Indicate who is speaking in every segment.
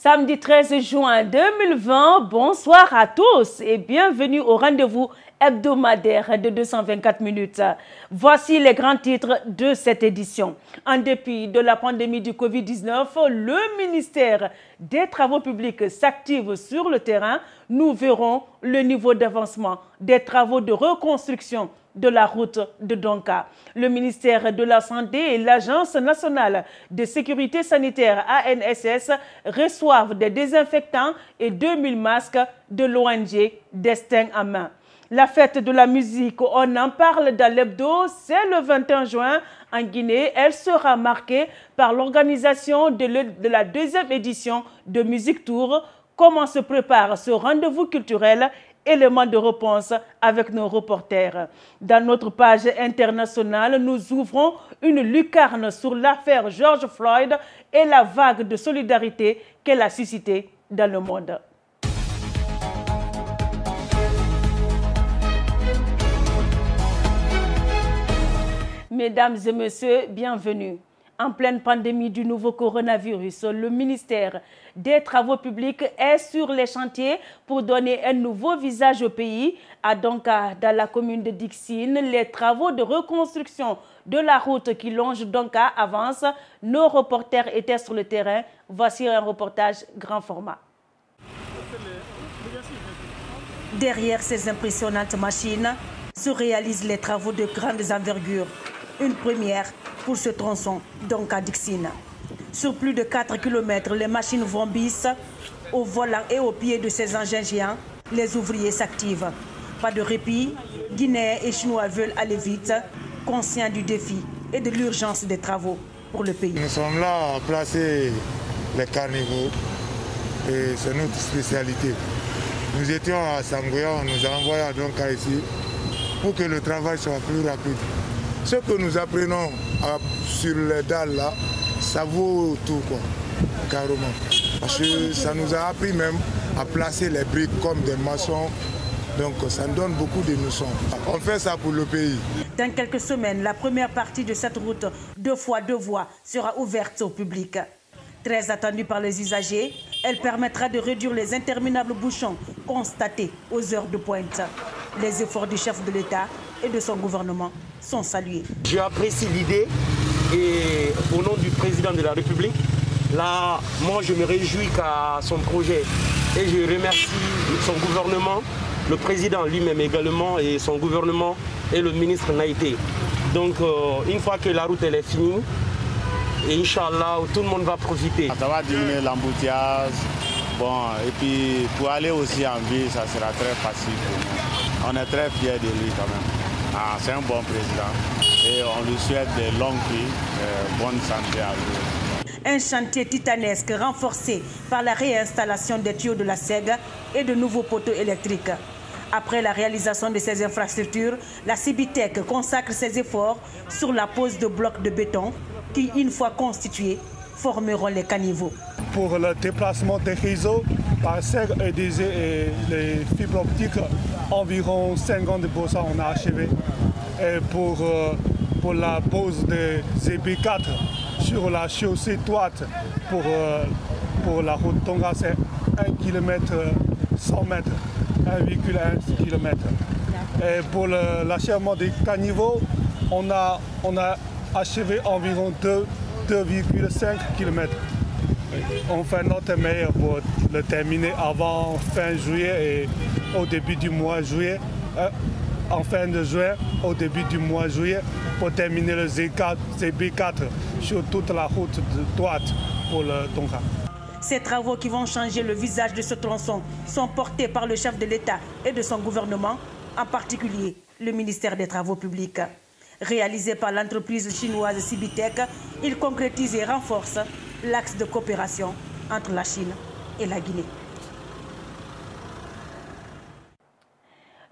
Speaker 1: Samedi 13 juin 2020, bonsoir à tous et bienvenue au rendez-vous hebdomadaire de 224 minutes. Voici les grands titres de cette édition. En dépit de la pandémie du Covid-19, le ministère des Travaux publics s'active sur le terrain. Nous verrons le niveau d'avancement des travaux de reconstruction de la route de Donka. Le ministère de la Santé et l'Agence nationale de sécurité sanitaire ANSS reçoivent des désinfectants et 2000 masques de l'ONG Destin en main. La fête de la musique, on en parle dans l'hebdo, c'est le 21 juin en Guinée. Elle sera marquée par l'organisation de la deuxième édition de Musique Tour. Comment se prépare ce rendez-vous culturel? Élément de réponse avec nos reporters. Dans notre page internationale, nous ouvrons une lucarne sur l'affaire George Floyd et la vague de solidarité qu'elle a suscitée dans le monde. Mesdames et messieurs, bienvenue. En pleine pandémie du nouveau coronavirus, le ministère des Travaux publics est sur les chantiers pour donner un nouveau visage au pays. À Donka, dans la commune de Dixine, les travaux de reconstruction de la route qui longe Donka avancent. Nos reporters étaient sur le terrain. Voici un reportage grand format. Derrière ces impressionnantes machines se réalisent les travaux de grandes envergures. Une première pour ce tronçon Donka-Dixine. Sur plus de 4 km, les machines vrombissent au volant et au pied de ces engins géants. Les ouvriers s'activent. Pas de répit, Guinéens et Chinois veulent aller vite, conscients du défi et de l'urgence des travaux pour le pays.
Speaker 2: Nous sommes là à placer les carnivaux et c'est notre spécialité. Nous étions à Sangoya, on nous a envoyé à Donka ici pour que le travail soit plus rapide. Ce que nous apprenons sur les dalles là, ça vaut tout quoi, carrément. Parce que ça nous a appris même à placer les briques comme des maçons. Donc ça nous donne beaucoup de notions. On fait ça pour le pays.
Speaker 1: Dans quelques semaines, la première partie de cette route 2 fois 2 voies sera ouverte au public. Très attendue par les usagers, elle permettra de réduire les interminables bouchons constatés aux heures de pointe. Les efforts du chef de l'État et de son gouvernement sont salués.
Speaker 3: J'apprécie l'idée et au nom du président de la République, là, moi je me réjouis qu'à son projet et je remercie son gouvernement, le président lui-même également et son gouvernement et le ministre Naïté. Donc une fois que la route elle est finie, et Inch'Allah, tout le monde va profiter.
Speaker 4: Ça va diminuer l'embouteillage. Bon, et puis pour aller aussi en ville, ça sera très facile pour nous. On est très fiers de lui quand même. C'est un bon président et on lui souhaite de longues vies, bonne santé à lui.
Speaker 1: Un chantier titanesque renforcé par la réinstallation des tuyaux de la SEG et de nouveaux poteaux électriques. Après la réalisation de ces infrastructures, la Cibitec consacre ses efforts sur la pose de blocs de béton qui, une fois constitués, formeront les caniveaux.
Speaker 5: Pour le déplacement des réseaux par SEG et les fibres optiques, environ 50% on a achevé. Et pour la pose des ZB4 sur la chaussée droite pour la route Tonga, c'est 1 km 100 mètres, 1,1 km. Et pour l'achèvement des caniveaux, on a achevé environ 2,5 km. On fait notre meilleur pour le terminer avant fin juillet et au début du mois juillet. En fin de juin, au début du mois juillet, pour terminer le ZB4 sur toute la route droite pour le Tonga.
Speaker 1: Ces travaux qui vont changer le visage de ce tronçon sont portés par le chef de l'État et de son gouvernement, en particulier le ministère des Travaux publics. Réalisé par l'entreprise chinoise Cibitec, il concrétise et renforce l'axe de coopération entre la Chine et la Guinée.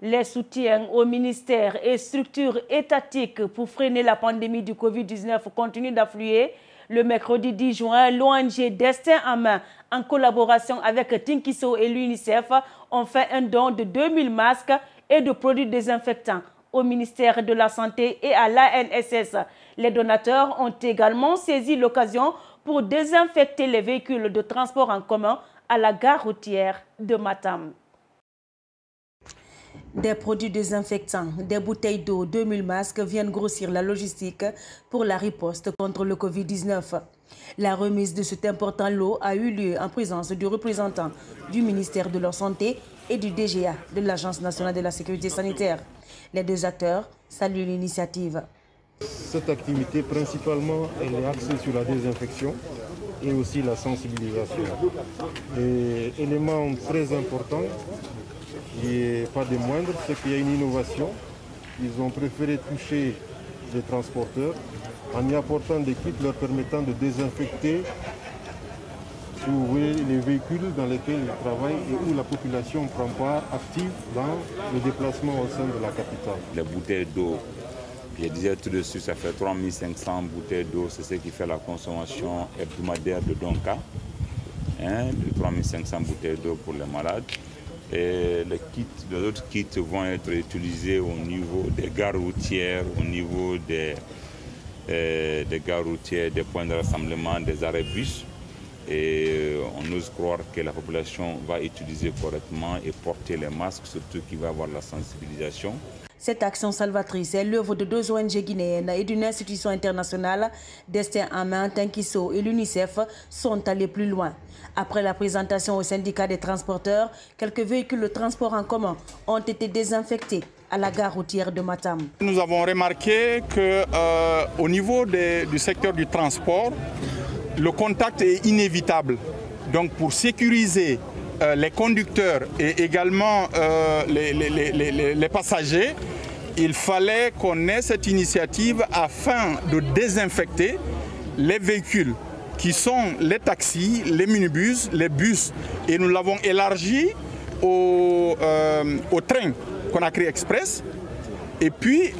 Speaker 1: Les soutiens aux ministères et structures étatiques pour freiner la pandémie du Covid-19 continuent d'affluer. Le mercredi 10 juin, l'ONG Destin en main, en collaboration avec Tinkiso et l'UNICEF, ont fait un don de 2000 masques et de produits désinfectants au ministère de la Santé et à l'ANSS. Les donateurs ont également saisi l'occasion pour désinfecter les véhicules de transport en commun à la gare routière de Matam. Des produits désinfectants, des bouteilles d'eau, 2000 masques viennent grossir la logistique pour la riposte contre le Covid-19. La remise de cet important lot a eu lieu en présence du représentant du ministère de la Santé et du DGA de l'Agence nationale de la sécurité sanitaire. Les deux acteurs saluent l'initiative.
Speaker 6: Cette activité, principalement, elle est axée sur la désinfection et aussi la sensibilisation. Et élément très important, qui n'est pas des moindres, c'est qu'il y a une innovation. Ils ont préféré toucher les transporteurs en y apportant des kits leur permettant de désinfecter, si vous voulez, les véhicules dans lesquels ils travaillent et où la population prend part active dans le déplacement au sein de la capitale.
Speaker 7: Les bouteilles d'eau, je disais tout de suite, ça fait 3500 bouteilles d'eau, c'est ce qui fait la consommation hebdomadaire de Donka, de 3500 bouteilles d'eau pour les malades. Et les autres kits vont être utilisés au niveau des gares routières, au niveau des gares routières, des points de rassemblement, des arrêts bus. Et on ose croire que la population va utiliser correctement et porter les masques, surtout qu'il va y avoir la sensibilisation.
Speaker 1: Cette action salvatrice est l'œuvre de deux ONG guinéennes et d'une institution internationale. Destin en main, Tinkiso et l'UNICEF sont allés plus loin. Après la présentation au syndicat des transporteurs, quelques véhicules de transport en commun ont été désinfectés à la gare routière de Matam.
Speaker 8: Nous avons remarqué qu'au niveau du secteur du transport, le contact est inévitable. Donc pour sécuriser les conducteurs et également les passagers, il fallait qu'on ait cette initiative afin de désinfecter les véhicules qui sont les taxis, les minibus, les bus. Et nous l'avons élargi au train Conakry Express et puis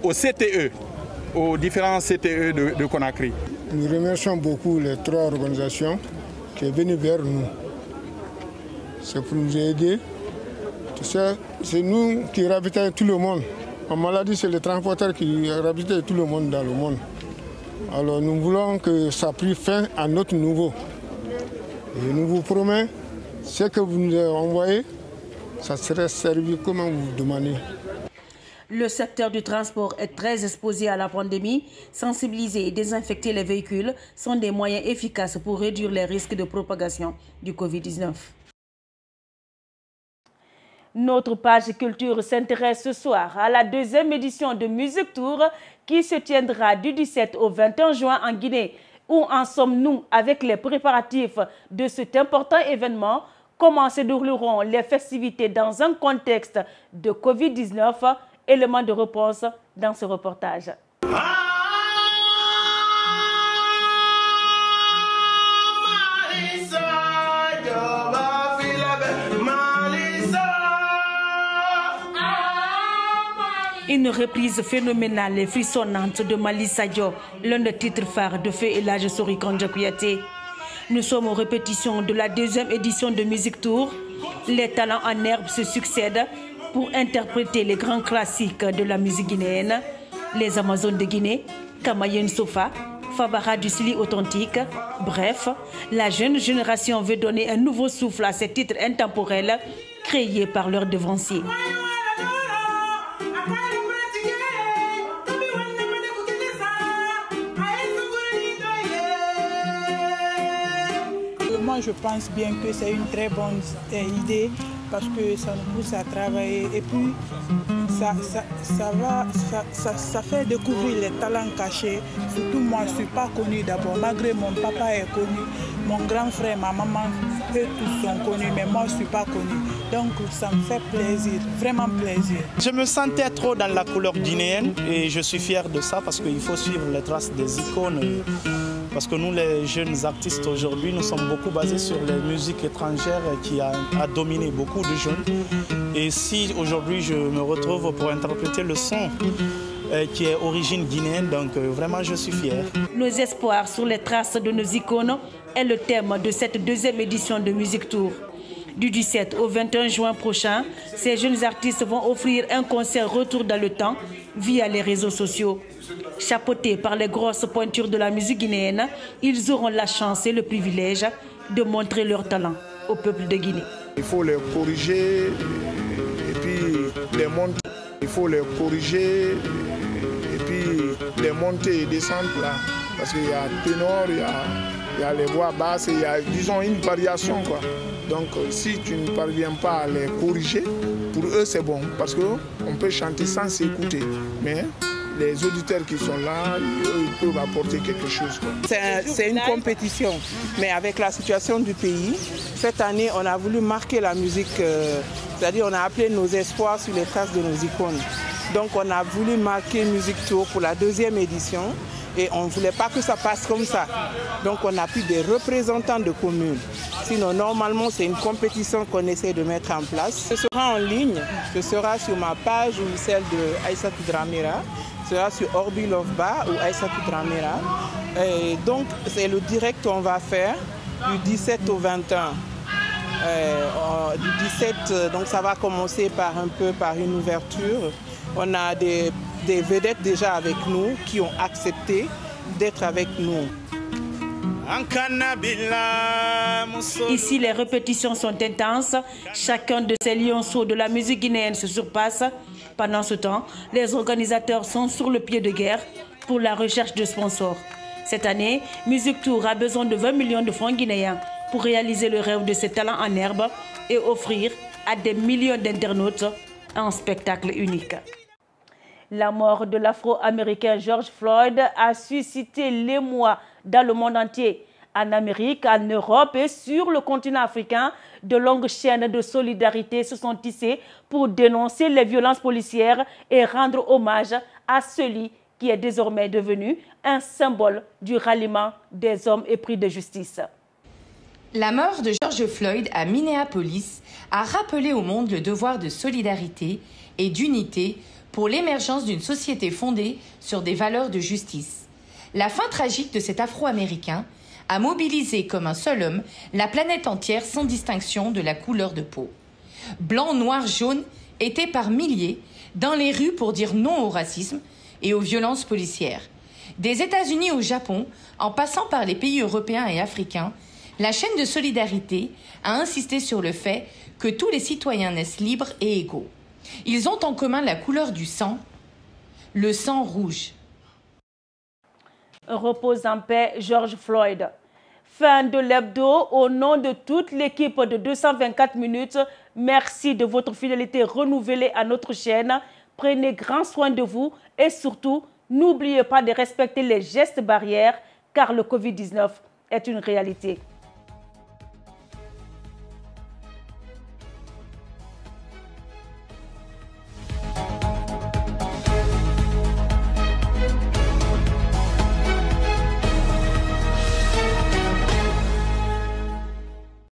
Speaker 8: au CTE, aux différents CTE de Conakry.
Speaker 9: Nous remercions beaucoup les trois organisations qui sont venues vers nous. C'est pour nous aider. C'est nous qui ravitaillons tout le monde. En maladie, c'est les transporteurs qui ravitaillent tout le monde dans le monde. Alors nous voulons que ça prenne fin à notre niveau. Et nous vous promettons, ce que vous nous avez envoyé, ça serait servi comme vous demandez.
Speaker 1: Le secteur du transport est très exposé à la pandémie. Sensibiliser et désinfecter les véhicules sont des moyens efficaces pour réduire les risques de propagation du Covid-19. Notre page culture s'intéresse ce soir à la deuxième édition de Music Tour qui se tiendra du 17 au 21 juin en Guinée. Où en sommes-nous avec les préparatifs de cet important événement? Comment se dérouleront les festivités dans un contexte de Covid-19? Élément de réponse dans ce reportage. Une reprise phénoménale et frissonnante de Mali Sadio, l'un des titres phares de Feu Elhadji Sori Kandja Kouyaté. Nous sommes aux répétitions de la deuxième édition de Music Tour. Les talents en herbe se succèdent pour interpréter les grands classiques de la musique guinéenne. Les Amazones de Guinée, Kamayen Sofa, Fabara du Sili authentique. Bref, la jeune génération veut donner un nouveau souffle à ces titres intemporels créés par leurs devanciers.
Speaker 10: Moi, je pense bien que c'est une très bonne idée parce que ça nous pousse à travailler et puis ça fait découvrir les talents cachés. Surtout moi, je ne suis pas connue d'abord, malgré mon papa est connu, mon grand frère, ma maman, eux tous sont connus, mais moi je ne suis pas connue. Donc ça me fait plaisir, vraiment plaisir.
Speaker 11: Je me sentais trop dans la couleur guinéenne et je suis fier de ça parce qu'il faut suivre les traces des icônes. Parce que nous, les jeunes artistes aujourd'hui, nous sommes beaucoup basés sur les musiques étrangères qui a dominé beaucoup de jeunes. Et si aujourd'hui je me retrouve pour interpréter le son qui est origine guinéenne, donc vraiment je suis fier.
Speaker 1: Nos espoirs sur les traces de nos icônes est le thème de cette deuxième édition de Music Tour. Du 17 au 21 juin prochain, ces jeunes artistes vont offrir un concert retour dans le temps via les réseaux sociaux. Chapeautés par les grosses pointures de la musique guinéenne, ils auront la chance et le privilège de montrer leur talent au peuple de Guinée.
Speaker 12: Il faut les corriger et puis les monter. Il faut les corriger et puis les monter et descendre là. Parce qu'il y a ténor, il y a les voix basses, il y a, disons, une variation, quoi. Donc si tu ne parviens pas à les corriger, pour eux c'est bon. Parce qu'on peut chanter sans s'écouter. Mais les auditeurs qui sont là, ils peuvent apporter quelque chose.
Speaker 10: C'est une compétition. Mais avec la situation du pays, cette année, on a voulu marquer la musique. C'est-à-dire on a appelé nos espoirs sur les traces de nos icônes. Donc on a voulu marquer Music Tour pour la 2e édition. Et on ne voulait pas que ça passe comme ça. Donc on a pris des représentants de communes. Sinon, normalement, c'est une compétition qu'on essaie de mettre en place. Ce sera en ligne, ce sera sur ma page ou celle de Aïssatou Dramira, ce sera sur Orbi Loveba ou Aïssatou Dramira. Et donc, c'est le direct qu'on va faire du 17 au 21. Du 17, donc ça va commencer par une ouverture. On a des vedettes déjà avec nous qui ont accepté d'être avec nous.
Speaker 1: Ici, les répétitions sont intenses. Chacun de ces lionceaux de la musique guinéenne se surpasse. Pendant ce temps, les organisateurs sont sur le pied de guerre pour la recherche de sponsors. Cette année, Music Tour a besoin de 20 millions de francs guinéens pour réaliser le rêve de ses talents en herbe et offrir à des millions d'internautes un spectacle unique. La mort de l'Afro-Américain George Floyd a suscité l'émoi dans le monde entier. En Amérique, en Europe et sur le continent africain, de longues chaînes de solidarité se sont tissées pour dénoncer les violences policières et rendre hommage à celui qui est désormais devenu un symbole du ralliement des hommes épris de justice.
Speaker 13: La mort de George Floyd à Minneapolis a rappelé au monde le devoir de solidarité et d'unité pour l'émergence d'une société fondée sur des valeurs de justice. La fin tragique de cet Afro-Américain a mobilisé comme un seul homme la planète entière sans distinction de la couleur de peau. Blancs, noirs, jaunes étaient par milliers dans les rues pour dire non au racisme et aux violences policières. Des États-Unis au Japon, en passant par les pays européens et africains, la chaîne de solidarité a insisté sur le fait que tous les citoyens naissent libres et égaux. Ils ont en commun la couleur du sang, le sang rouge.
Speaker 1: Repose en paix, George Floyd. Fin de l'hebdo. Au nom de toute l'équipe de 224 minutes, merci de votre fidélité renouvelée à notre chaîne. Prenez grand soin de vous et surtout, n'oubliez pas de respecter les gestes barrières car le Covid-19 est une réalité.